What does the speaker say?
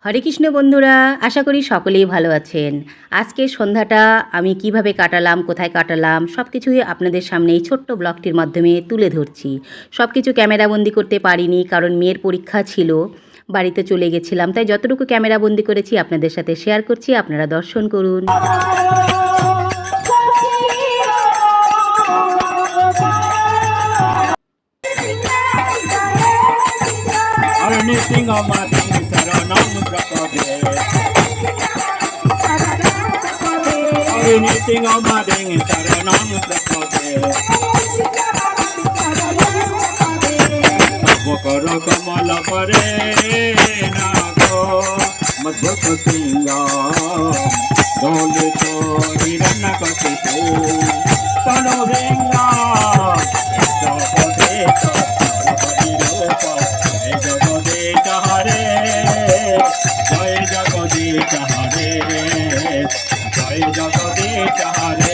হরে কৃষ্ণ বন্ধুরা, আশা করি সকলেই ভালো আছেন। আজকে সন্ধ্যাটা আমি কিভাবে কাটালাম, কোথায় কাটালাম সব কিছুই আপনাদের সামনে এই ছোট্ট ব্লগটির মাধ্যমে তুলে ধরছি। সব কিছু ক্যামেরাবন্দি করতে পারিনি, কারণ মেয়ের পরীক্ষা ছিল, বাড়িতে চলে গেছিলাম। তাই যতটুকু ক্যামেরাবন্দি করেছি আপনাদের সাথে শেয়ার করছি, আপনারা দর্শন করুন। Anything of my things that are not Anything of my things that are not Bokoro kamala pare na ko madhuk singa dole to hirana kasitu tano venga jagade hare jai jagade hare jai jagade hare